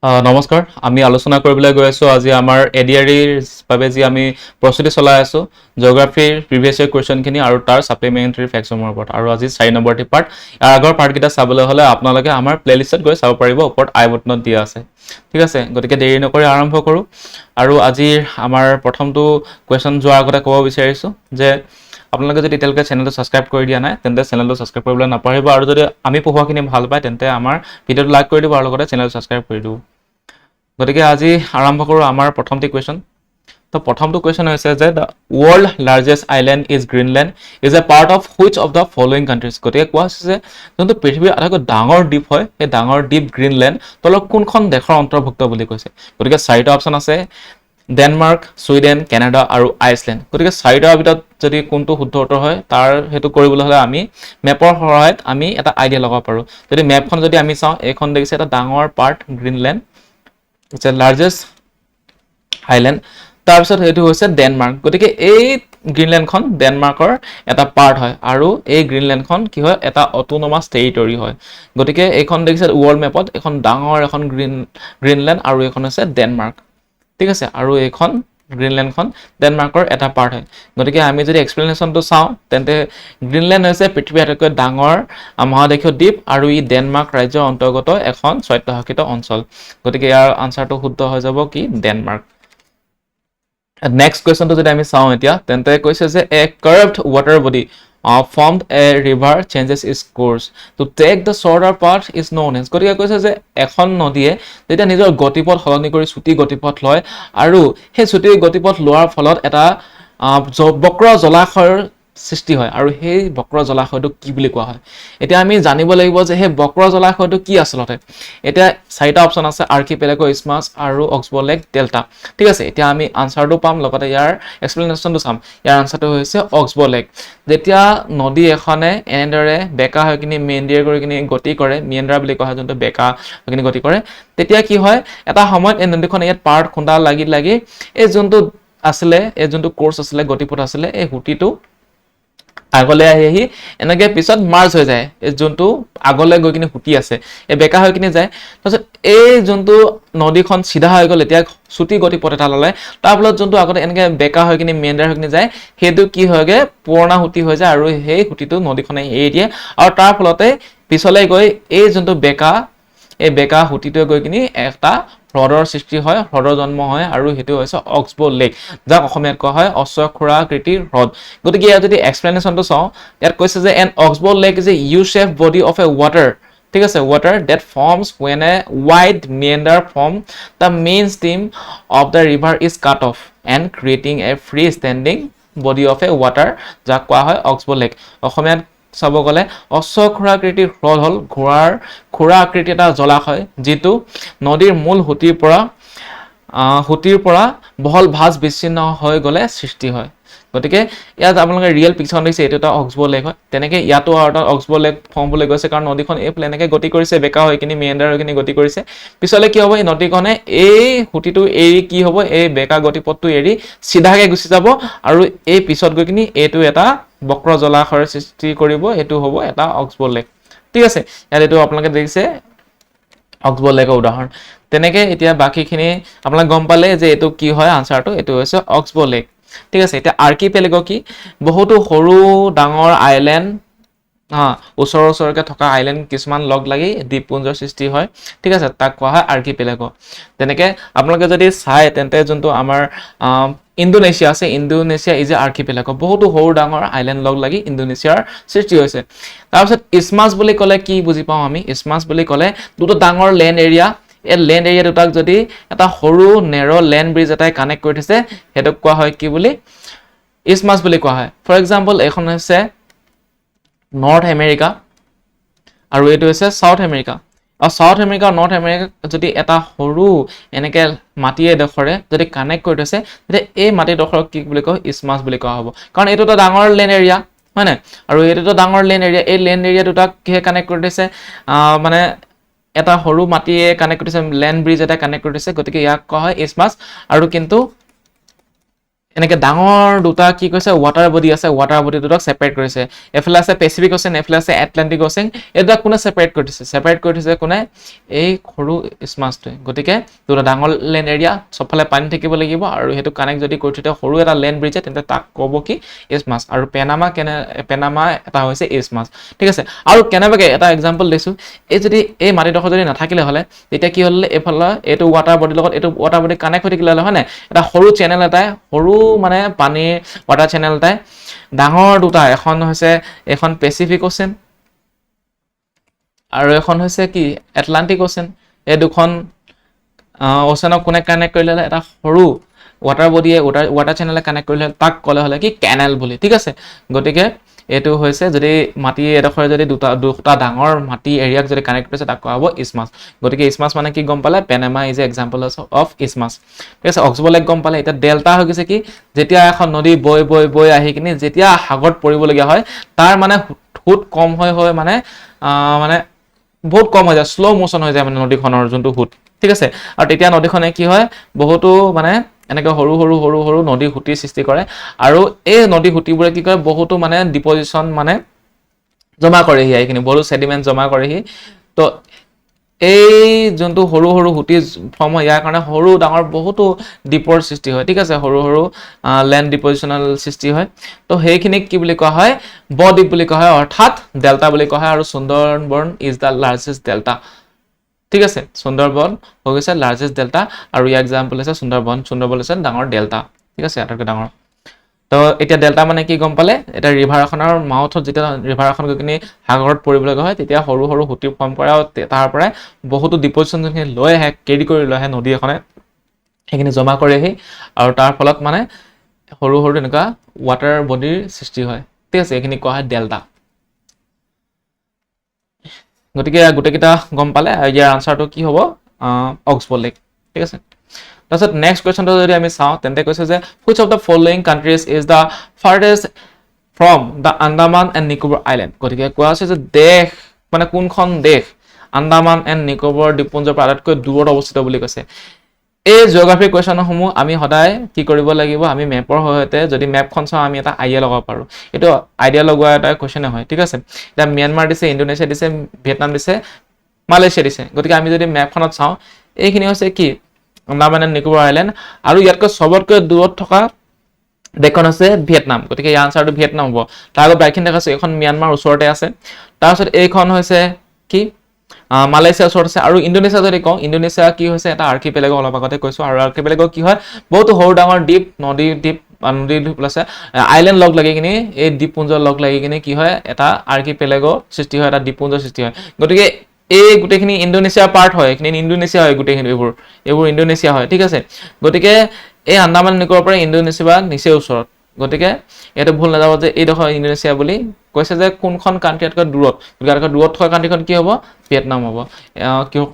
নমস্কাৰ আমি আলোচনা কৰিবলৈ গৈ আছো আজি আমাৰ এডিআৰিৰ বাবে যি আমি প্ৰস্তুতি চলাই আছো জিঅ'গ্ৰাফিৰ প্ৰিভিয়াছ ইয়াৰ কোৱেশ্চনখিনি আৰু তাৰ সাপ্লিমেণ্টাৰী ফেক্টছৰ ওপৰত আৰু আজি 4 নম্বৰটি পাৰ্ট ইয়াৰ আগৰ পাৰ্টকেইটা চাবলৈ হ'লে আপোনালোকে আমাৰ প্লেলিষ্টত গৈ চাব পাৰিব ওপৰত আই বটনত দিয়া আছে ঠিক আছে গতিকে দেৰি নকৰি আৰম্ভ কৰোঁ আৰু আজিৰ আমাৰ প্ৰথমটো কোৱেশ্চন যোৱাৰ আগতে ক'ব বিচাৰিছোঁ যে আপোনালোকে যদি এতিয়ালৈকে চেনেলটো ছাবস্ক্ৰাইব কৰি দিয়া নাই তেন্তে চেনেলটো ছাবস্ক্ৰাইব কৰিবলৈ নাপাহৰিব আৰু যদি আমি পঢ়োৱাখিনি ভাল পায় তেন্তে আমাৰ ভিডিঅ'টো লাইক কৰি দিব আৰু লগতে চেনেলটো ছাবস্ক্ৰাইব কৰি দিব গতিকে আজি আৰম্ভ কৰোঁ আমাৰ প্ৰথমটি কুৱেশ্যন তো প্ৰথমটো কুৱেশ্যন হৈছে যে the world largest island is Greenland is a part of which of the following countries গতিকে কোৱা হৈছে যে যোনটো পৃথিৱীৰ আটাইতকৈ ডাঙৰ দ্বীপ হয় সেই ডাঙৰ দ্বীপ গ্ৰীণলেণ্ড তলৰ কোনখন দেশৰ অন্তৰ্ভুক্ত বুলি কৈছে গতিকে চাৰিটা অপশ্যন আছে ডেনমাৰ্ক ছুইডেন কানাডা আৰু আইচলেণ্ড গতিকে চাৰিটাৰ ভিতৰত যদি কোনটো শুদ্ধ উত্তৰ হয় তাৰ সেইটো কৰিবলৈ হ'লে আমি মেপৰ সহায়ত আমি এটা আইডিয়া লগাব পাৰোঁ যদি মেপখন যদি আমি চাওঁ এইখন দেখিছে এটা ডাঙৰ part Greenland it's a largest island তাৰপিছত সেইটো হৈছে ডেনমাৰ্ক গতিকে এই গ্ৰীণলেণ্ডখন ডেনমাৰ্কৰ এটা পাৰ্ট হয় আৰু এই গ্ৰীণলেণ্ডখন কি হয় এটা অটোনমাছ টেৰিটৰী হয় গতিকে এইখন দেখিছে ৱৰ্ল্ড মেপত এখন ডাঙৰ এখন গ্ৰীণলেণ্ড আৰু এইখন হৈছে ডেনমাৰ্ক ঠিক আছে আৰু এইখন গ্ৰীণলেণ্ডখন ডেনমাৰ্কৰ এটা পাৰ্ট হয় গতিকে আমি যদি এক্সপ্লেনেশ্যনটো চাওঁ তেন্তে গ্ৰীণলেণ্ড হৈছে পৃথিৱীৰ আটাইতকৈ ডাঙৰ মহাদেশীয় দ্বীপ আৰু ই ডেনমাৰ্ক ৰাজ্যৰ অন্তৰ্গত এখন স্বায়ত্তশাসিত অঞ্চল গতিকে ইয়াৰ আনচাৰটো শুদ্ধ হৈ যাব কি ডেনমাৰ্ক নেক্সট কুৱেশ্যনটো যদি আমি চাওঁ এতিয়া তেন্তে কৈছে যে a curved water body formed a river changes its course to take the shorter path is known as গতিকে কৈছে যে এখন নদীয়ে যেতিয়া নিজৰ গতিপথ সলনি কৰি চুটি গতিপথ লয় আৰু সেই চুটি গতিপথ লোৱাৰ ফলত এটা বক্ৰ জলাশয়ৰ সৃষ্টি হয় আৰু সেই বক্ৰ জলাশয়টো কি বুলি কোৱা হয় এতিয়া আমি জানিব লাগিব যে সেই বক্ৰ জলাশয়টো কি আচলতে এতিয়া চাৰিটা অপশ্যন আছে আৰ্কিপেলাগো ইছমাছ আৰু অক্সবৰ্গ লেক ডেল্টা ঠিক আছে এতিয়া আমি আনচাৰটো পাম লগতে ইয়াৰ এক্সপ্লেনেশ্যনটো চাম ইয়াৰ আনচাৰটো হৈছে অক্সবৰ্গ লেক যেতিয়া নদী এখনে এনেদৰে বেকা হৈ কিনি মেণ্ডাৰ কৰি কিনি গতি কৰে মেণ্ডাৰ বুলি কোৱা হয় যোনটো বেকা হৈ কিনি গতি কৰে তেতিয়া কি হয় এটা সময়ত এই নদীখন ইয়াত পাৰ্ট খুন্দা লাগি লাগি এই যোনটো আছিলে এই যোনটো কোৰ্চ আছিলে গতিপথ আছিলে এই হুটিটো আগলৈ আহি এনেকৈ পিছত মাৰ্জ হৈ যায় এই যোনটো আগলৈ গৈ কিনি হুটি আছে এই বেকা হৈ কিনি যায় তাৰপিছত এই যোনটো নদীখন চিধা হৈ গ'ল এতিয়া চুটি গতিপথ এটা ল'লে তাৰ ফলত যোনটো আগতে এনেকৈ বেকা হৈ কিনি মেণ্ডাৰ হৈ কিনি যায় সেইটো কি হয়গৈ পুৰণা হুটি হৈ যায় আৰু সেই হুটিটো নদীখনে এৰি দিয়ে আৰু তাৰ ফলতে পিছলৈ গৈ এই যোনটো এই বেকা হুটিটোৱে গৈ কিনি এটা হ্ৰদৰ সৃষ্টি হয় হ্ৰদৰ জন্ম হয় আৰু সেইটো হৈছে অক্সবৰ্গ লেক যাক অসমীয়াত কোৱা হয় অশ্বক্ষুৰাকৃতিৰ হ্ৰদ গতিকে ইয়াত যদি এক্সপ্লেনেশ্যনটো চাওঁ ইয়াত কৈছে যে an oxbow lake is a U shape body of a water ঠিক আছে water that forms when a wide meander from the main stream of the river is cut off and creating a free standing body of a water যাক কোৱা হয় অক্সবৰ্গ lake অসমীয়াত চাব গ'লে অশ্বক্ষুৰাকৃতিৰ হ্ৰদ হ'ল খুৰা আকৃতিৰ এটা জলাশয় যিটো নদীৰ মূল হুটিৰ পৰা বহল ভাঁজ বিচ্ছিন্ন হৈ গ'লে সৃষ্টি হয় গতিকে ইয়াত আপোনালোকে ৰিয়েল পিকচাৰ দেখিছে এইটো এটা অক্সবৰ্গ লেক হয় তেনেকৈ ইয়াতো আৰু এটা অক্সবৰ্গ লেক ফৰ্ম হ'বলৈ গৈছে কাৰণ নদীখন এইফালে এনেকৈ গতি কৰিছে বেকা হৈ কিনি মেণ্ডাৰ হৈ কিনি গতি কৰিছে পিছলৈ কি হ'ব এই নদীখনে এই হুটিটো এৰি কি হ'ব এই বেকা গতিপথটো এৰি চিধাকৈ গুচি যাব আৰু এই পিছত গৈ কিনি এইটো এটা বক্ৰ জলাশয়ৰ সৃষ্টি কৰিব এইটো হ'ব এটা অক্সবৰ্গ লেক ঠিক আছে ইয়াত এইটো আপোনালোকে দেখিছে অক্সবৰ্গ লেকৰ উদাহৰণ তেনেকৈ এতিয়া বাকীখিনি আপোনালোকে গম পালে যে এইটো কি হয় আনচাৰটো এইটো হৈছে অক্সবৰ্গ লেক ঠিক আছে এতিয়া আৰ্কিপেলাগো কি বহুতো সৰু ডাঙৰ আইলেণ্ড ওচৰকৈ থকা আইলেণ্ড কিছুমান লগ লাগি দ্বীপপুঞ্জৰ সৃষ্টি হয় ঠিক আছে তাক কোৱা হয় আৰ্কিপেলাগো তেনেকৈ আপোনালোকে যদি চাই তেন্তে যোনটো আমাৰ ইণ্ডোনেছিয়া আছে ইণ্ডোনেছিয়া ইজ এ আৰ্কিপেলাগো বহুতো সৰু ডাঙৰ আইলেণ্ড লগ লাগি ইণ্ডোনেছিয়াৰ সৃষ্টি হৈছে তাৰপিছত ইছমাছ বুলি ক'লে কি বুজি পাওঁ আমি ইছমাছ বুলি ক'লে দুটা ডাঙৰ লেণ্ড এৰিয়া এই লেণ্ড এৰিয়া দুটাক যদি এটা সৰু নেৰ' লেণ্ড ব্ৰিজ এটাই কানেক্ট কৰি থৈছে সেইটোক কোৱা হয় কি বুলি ইছমাছ বুলি কোৱা হয় ফৰ এক্সাম্পল এইখন হৈছে নৰ্থ আমেৰিকা আৰু এইটো হৈছে চাউথ আমেৰিকা আৰু চাউথ আমেৰিকা আৰু নৰ্থ আমেৰিকা যদি এটা সৰু এনেকৈ মাটি এডোখৰে যদি কানেক্ট কৰি থৈছে তেতিয়া এই মাটিডোখৰক কি বুলি কয় ইছমাছ বুলি কোৱা হ'ব কাৰণ এইটো এটা ডাঙৰ লেণ্ড এৰিয়া হয় নাই আৰু এইটোতো ডাঙৰ লেণ্ড এৰিয়া এই লেণ্ড এৰিয়া দুটাক কিহে কানেক্ট কৰি থৈছে মানে এটা সৰু মাটিয়ে কানেক্ট কৰিছে লেণ্ড ব্ৰিজ এটা কানেক্ট কৰি দিছে গতিকে ইয়াক কোৱা হয় ইছমাছ আৰু কিন্তু এনেকে ডাঙৰ দুটা কি কৈছে ৱাটাৰ বডি আছে ৱাটাৰ বডি দুটাক সেপাৰেট কৰিছে এফালে আছে পেচিফিক অ'চেন এফালে আছে এটলান্টিক অ'চেন এই দুটা কোনে সেপাৰেট কৰিছে কোনে এই সৰু ইছমাছটোৱে গতিকে দুটা ডাঙৰ লেণ্ড এৰিয়া সবফালে পানী থাকিব লাগিব আৰু হেতু কানেক্ট যদি কৰি থতে সৰু এটা লেণ্ড ব্ৰিজ তেন্তে তাক ক'ব কি ইছমাছ আৰু পেনামা এটা হৈছে ইছমাছ ঠিক আছে আৰু কেনেবাকে এটা এক্সাম্পল দিছো এই যদি এই মাটিডোখৰ যদি নাথাকিলে হলে তেতিয়া কি হলে এফালে এইটো ৱাটাৰ বডিৰ লগত এইটো ৱাটাৰ বডি কানেক্ট হৈ থাকিলে হয় না এটা সৰু চেনেল এটাই সৰু মানে পানীৰ ৱাটাৰ চেনেল এটাই ডাঙৰ দুটা এখন হৈছে এখন পেচিফিক অ'চেন আৰু এখন হৈছে কি এটলান্টিক অ'চেন এই দুখন অ'চেনক কোনে কানেক্ট কৰিলে এটা সৰু ৱাটাৰ বডিয়ে ৱাটাৰ চেনেলে কানেক্ট কৰিলে তাক ক'লে হলে কি কেনেল বুলি ঠিক আছে গতিকে এটো হৈছে যদি মাটি এডখৰে যদি দুটা ডাঙৰ মাটি এৰিয়াক যদি কানেক্ট কৰিছে তাক কোৱা হ'ব ইছমাছ গতিকে ইছমাছ মানে কি গম পালে পেনামা ইজ এ এক্সাম্পল অফ ইছমাছ ঠিক আছে অক্সবল লেক গম পালে এটা ডেল্টা হৈ গৈছে কি যেতিয়া এখন নদী বৈ আহি কিনি যেতিয়া সাগৰত পৰিবলগীয়া হয় তাৰ মানে হুট কম হয় মানে বহুত কম হৈ যায় স্লো মোশন হৈ যায় মানে নদীখনৰ যোনটো হুট ঠিক আছে আৰু তেতিয়া নদীখনে কি হয় বহুতো মানে এনেকৈ সৰু নদী হুটিৰ সৃষ্টি কৰে আৰু এই নদী হুটিবোৰে কি কৰে বহুতো মানে ডিপজিশ্যন মানে জমা কৰেহি এইখিনি বহুতো সেডিমেন্ট জমা কৰেহি তো এই যোনটো সৰু হুটি ফৰ্ম হয় ইয়াৰ কাৰণে সৰু ডাঙৰ বহুতো দ্বীপৰ সৃষ্টি হয় ঠিক আছে সৰু লেণ্ড ডিপজিশনাল সৃষ্টি হয় তো সেইখিনিক কি বুলি কোৱা হয় ব-দ্বীপ বুলি কোৱা হয় অৰ্থাৎ ডেল্টা বুলি কোৱা হয় আৰু Sundarban is the largest delta ঠিক আছে সুন্দৰবন হৈ গৈছে লাৰ্জেষ্ট ডেল্টা আৰু ইয়াৰ এক্সাম্পল আছে সুন্দৰবন হৈছে ডাঙৰ ডেল্টা ঠিক আছে আটাইতকৈ ডাঙৰ তো এতিয়া ডেল্টা মানে কি গম পালে এটা ৰিভাৰ এখনৰ মাউথত যেতিয়া ৰিভাৰ এখন গৈ কিনি সাগৰত পৰিবলগা হয় তেতিয়া সৰু হুটি ফৰ্ম কৰে আৰু তাৰ পৰা বহুতো ডিপজিশ্যন যোনখিনি লৈ আহে কেৰি কৰি লৈ আহে নদী এখনে সেইখিনি জমা কৰেহি আৰু তাৰ ফলত মানে সৰু এনেকুৱা ৱাটাৰ বডিৰ সৃষ্টি হয় ঠিক আছে এইখিনি কোৱা হয় ডেল্টা গতিকে গোটেইকেইটা গম পালে ইয়াৰ আনসাৰটো কি হ'ব অক্সবল লেক ঠিক আছে তাৰপিছত নেক্সট কুৱেশ্যনটো যদি আমি চাওঁ তেন্তে কৈছে যে which of the following countries is the farthest from the Andaman and Nicobar Island গতিকে কোৱা আছে যে দেশ মানে কোনখন দেশ আন্দামান এণ্ড নিকোবৰ দ্বীপপুঞ্জৰ পৰা আটাইতকৈ দূৰত অৱস্থিত বুলি কৈছে এই জিঅ'গ্ৰাফি কুৱেশ্যনসমূহ আমি সদায় কি কৰিব লাগিব আমি মেপৰ সহায়তে যদি মেপখন চাওঁ আমি এটা আইডিয়া লগাব পাৰোঁ এইটো আইডিয়া লগোৱা এটা কুৱেশ্যনে হয় ঠিক আছে এতিয়া ম্যানমাৰ দিছে ইণ্ডোনেছিয়া দিছে ভিয়েটনাম দিছে মালয়েছিয়া দিছে গতিকে আমি যদি মেপখনত চাওঁ এইখিনি হৈছে কি আন্দামান এণ্ড নিকোবৰ আইলেণ্ড আৰু ইয়াতকৈ সবতকৈ দূৰত থকা দেশখন আছে ভিয়েটনাম গতিকে ইয়াৰ আনসাৰটো ভিয়েটনাম হ'ব তাৰ আগত বাইকখিনি দেখাইছো এখন ম্যানমাৰ ওচৰতে আছে তাৰপিছত এইখন হৈছে কি মালয়েছিয়া ওচৰত আছে আৰু ইণ্ডোনেছিয়া যদি কওঁ ইণ্ডোনেছিয়া কি হৈছে এটা আৰ্কিপেলেগ অলপ আগতে কৈছো আৰু আৰ্কিপেলেগ কি হয় বহুত সৰু ডাঙৰ দ্বীপ নদী দ্বীপ আছে আইলেণ্ড লগ লাগি কিনি এই দ্বীপপুঞ্জ লগ লাগি কিনি কি হয় এটা আৰ্কিপেলেগ সৃষ্টি হয় এটা দ্বীপপুঞ্জ সৃষ্টি হয় গতিকে এই গোটেইখিনি ইণ্ডোনেছিয়াৰ পাৰ্ট হয় এইখিনি ইণ্ডোনেছিয়া হয় গোটেইখিনি এইবোৰ ইণ্ডোনেছিয়া হয় ঠিক আছে গতিকে এই আন্দামান নিকোবৰ পৰা ইণ্ডোনেছিয়া নিচেই ওচৰত গতিকে এটা ভুল নাযাব যে এইডোখৰ ইণ্ডোনেছিয়া বুলি কৈছে যে কোনখন কাণ্ট্ৰিতকৈ দূৰত গতিকে আটাইতকৈ দূৰত থকা কাণ্ট্ৰিখন কি হ'ব ভিয়েটনাম হ'ব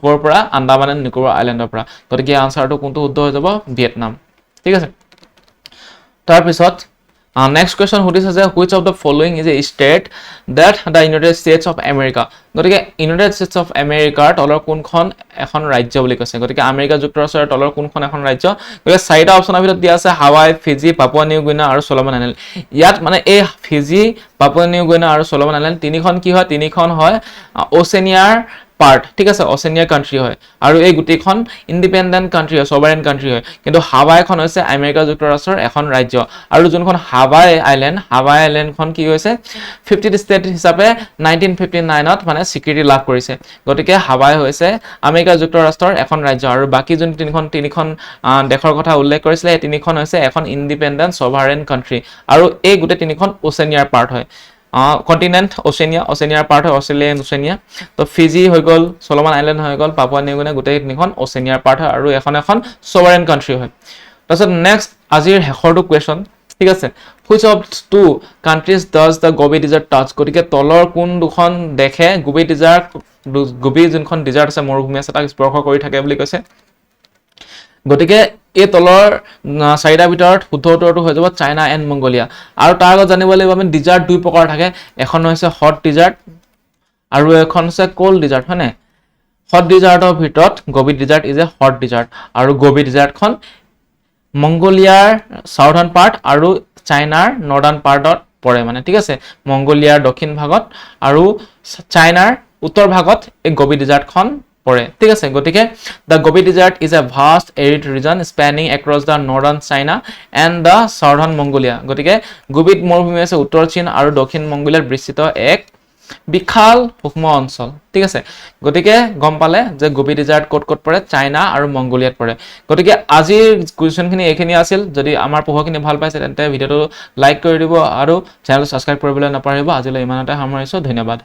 ক'ৰ পৰা আন্দামান এণ্ড নিকোবৰ আইলেণ্ডৰ পৰা গতিকে আনসাৰটো কোনটো শুদ্ধ হৈ যাব ভিয়েটনাম ঠিক আছে তাৰপিছত নেক্সট কুৱেশ্যন সুধিছে যে which of the following is a state that the United States of America গতিকে ইউনাইটেড ষ্টেটছ অফ আমেৰিকাৰ তলৰ কোনখন এখন ৰাজ্য বুলি কৈছে গতিকে আমেৰিকা যুক্তৰাষ্ট্ৰৰ তলৰ কোনখন এখন ৰাজ্য গতিকে চাৰিটা অপচনৰ ভিতৰত দিয়া আছে হাৱাই ফিজি পাপুৱা নিউ গিনি আৰু চলমান আইলেণ্ড ইয়াত মানে এই ফিজি পাপুৱা নিউ গিনি আৰু চলমান আইলেণ্ড তিনিখন কি হয় তিনিখন হয় অচেনিয়াৰ পাৰ্ট ঠিক আছে অচেনিয়াৰ কাণ্ট্ৰি হয় আৰু এই গোটেইখন ইণ্ডিপেণ্ডেণ্ট কাণ্ট্ৰি হয় সভাৰেন কাণ্ট্ৰি হয় কিন্তু হাৱাইখন হৈছে আমেৰিকা যুক্তৰাষ্ট্ৰৰ এখন ৰাজ্য আৰু যোনখন হাৱাই আইলেণ্ডখন কি হৈছে 50th ষ্টেট হিচাপে 1959ত মানে স্বীকৃতি লাভ কৰিছে গতিকে হাৱাই হৈছে আমেৰিকা যুক্তৰাষ্ট্ৰৰ এখন ৰাজ্য আৰু বাকি যোন তিনিখন দেশৰ কথা উল্লেখ কৰিছিলে এই তিনিখন হৈছে এখন ইণ্ডিপেণ্ডেণ্ট সভাৰেন কাণ্ট্ৰি আৰু এই গোটেই তিনিখন ওচেনিয়াৰ পাৰ্ট হয় কন্টিনেন্ট ওচেনিয়াৰ পাৰ্ট হয় অষ্ট্ৰেলিয়ান ওচেনিয়া তো ফিজি হৈ গ'ল চলমান আইলেণ্ড হৈ গ'ল পাপুৱা নিউ গিনি গোটেই তিনিখন ওচেনিয়াৰ পাৰ্ট হয় আৰু এখন সভাৰেন কাণ্ট্ৰি হয় তাৰপিছত নেক্সট আজিৰ শেষৰটো কুৱেশ্যন ঠিক আছে which of two countries does the Gobi Desert touch গতিকে তলৰ কোন দুখন দেশে গোবি যোনখন ডিজাৰ্ট আছে মৰুভূমি আছে তাক স্পৰ্শ কৰি থাকে বুলি কৈছে গতিকে এই তলৰ চাৰিটাৰ ভিতৰত শুদ্ধ উত্তৰটো হৈ যাব চাইনা এণ্ড মংগোলিয়া আৰু তাৰ আগত জানিব লাগিব আমি ডিজাৰ্ট দুই প্ৰকাৰ থাকে এখন হৈছে হট ডিজাৰ্ট আৰু এখন হৈছে কোল্ড ডিজাৰ্ট হয়নে হট ডিজাৰ্টৰ ভিতৰত Gobi desert is a hot desert আৰু গোবি ডিজাৰ্টখন মংগোলিয়াৰ সাউথাৰ্ণ পাৰ্ট আৰু চাইনাৰ নৰ্দাৰ্ণ পাৰ্টত পৰে মানে ঠিক আছে মংগোলিয়াৰ দক্ষিণ ভাগত আৰু চাইনাৰ উত্তৰ ভাগত এই গোবি ডিজাৰ্টখন পৰে ঠিক আছে গতিকে the Gobi Desert is a vast arid region spanning across the northern China and the southern Mongolia গতিকে গোবিড মৰুভূমি আছে উত্তৰ চীন আৰু দক্ষিণ মংগোলিয়াত বিস্তৃত এক বিশাল সূক্ষ্ম অঞ্চল ঠিক আছে গতিকে গম পালে যে গোবি ডিজাৰ্ট ক'ত ক'ত পৰে চাইনা আৰু মংগোলিয়াত পৰে গতিকে আজিৰ কুৱেশ্যনখিনি এইখিনি আছিল যদি আমাৰ পঢ়াখিনি ভাল পাইছে তেন্তে ভিডিঅ'টো লাইক কৰি দিব আৰু চেনেলটো ছাবস্ক্ৰাইব কৰিবলৈ নাপাহৰিব আজিলৈ ইমানতে সামৰিছোঁ ধন্যবাদ